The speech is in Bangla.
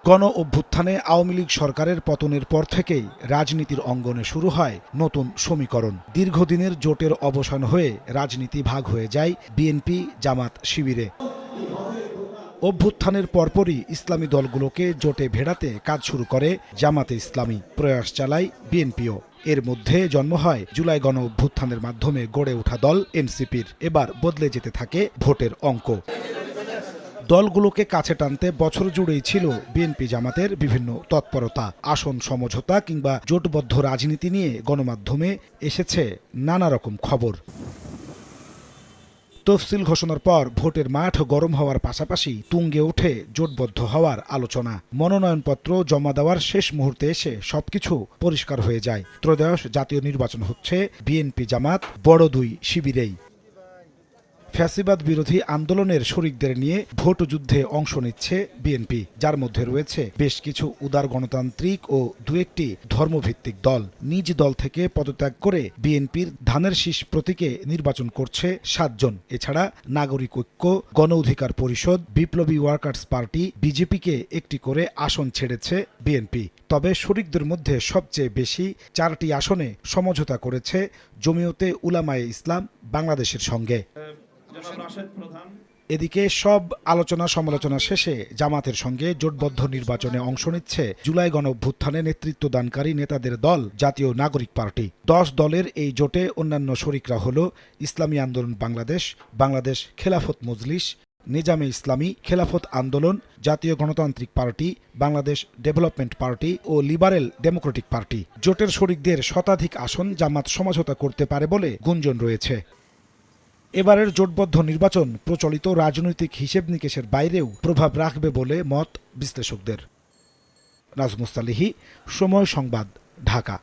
গণ অভ্যুত্থানে আওয়ামী লীগ সরকারের পতনের পর থেকেই রাজনীতির অঙ্গনে শুরু হয় নতুন সমীকরণ। দীর্ঘদিনের জোটের অবসান হয়ে রাজনীতি ভাগ হয়ে যায় বিএনপি জামাত শিবিরে। অভ্যুত্থানের পরপরই ইসলামী দলগুলোকে জোটে ভেড়াতে কাজ শুরু করে জামাতে ইসলামী, প্রয়াস চালায় বিএনপিও। এর মধ্যে জন্ম হয় জুলাই গণ অভ্যুত্থানের মাধ্যমে গড়ে ওঠা দল এনসিপির। এবার বদলে যেতে থাকে ভোটের অঙ্ক। দলগুলোকে কাছে টানতে বছর জুড়েই ছিল বিএনপি জামাতের বিভিন্ন তৎপরতা। আসন সমঝোতা কিংবা জোটবদ্ধ রাজনীতি নিয়ে গণমাধ্যমে এসেছে নানা রকম খবর। তফসিল ঘোষণার পর ভোটের মাঠ গরম হওয়ার পাশাপাশি তুঙ্গে ওঠে জোটবদ্ধ হওয়ার আলোচনা। মনোনয়নপত্র জমা দেওয়ার শেষ মুহূর্তে এসে সবকিছু পরিষ্কার হয়ে যায়। ত্রয়োদশ জাতীয় নির্বাচন হচ্ছে বিএনপি জামাত বড় দুই শিবিরেই। ফ্যাসিবাদ বিরোধী আন্দোলনের শরিকদের নিয়ে ভোট যুদ্ধে অংশ নিচ্ছে বিএনপি, যার মধ্যে রয়েছে বেশ কিছু উদার গণতান্ত্রিক ও দু একটি ধর্মভিত্তিক দল। নিজ দল থেকে পদত্যাগ করে বিএনপির ধানের শীষ প্রতীকে নির্বাচন করছে 7 জন। এছাড়া নাগরিক ঐক্য, গণ অধিকার পরিষদ, বিপ্লবী ওয়ার্কার্স পার্টি, বিজেপিকে একটি করে আসন ছেড়েছে বিএনপি। তবে শরিকদের মধ্যে সবচেয়ে বেশি 4টি আসনে সমঝোতা করেছে জমিয়তে উলামায়ে ইসলাম বাংলাদেশের সঙ্গে। এদিকে সব আলোচনা সমালোচনা শেষে জামাতের সঙ্গে জোটবদ্ধ নির্বাচনে অংশ নিচ্ছে জুলাই গণ অভ্যুত্থানে নেতৃত্বদানকারী নেতাদের দল জাতীয় নাগরিক পার্টি। 10 দলের এই জোটে অন্যান্য শরিকরা হল ইসলামী আন্দোলন বাংলাদেশ, বাংলাদেশ খেলাফত মজলিস, নিজামে ইসলামী, খেলাফত আন্দোলন, জাতীয় গণতান্ত্রিক পার্টি, বাংলাদেশ ডেভেলপমেন্ট পার্টি ও লিবারেল ডেমোক্রেটিক পার্টি। জোটের শরিকদের শতাধিক আসন জামাত সমঝোতা করতে পারে বলে গুঞ্জন রয়েছে। এবারের জোটবদ্ধ নির্বাচন প্রচলিত রাজনৈতিক হিসেব নিকেশের বাইরেও প্রভাব রাখবে বলে মত বিশ্লেষকদের। নাজমুস সালেহী, সময় সংবাদ, ঢাকা।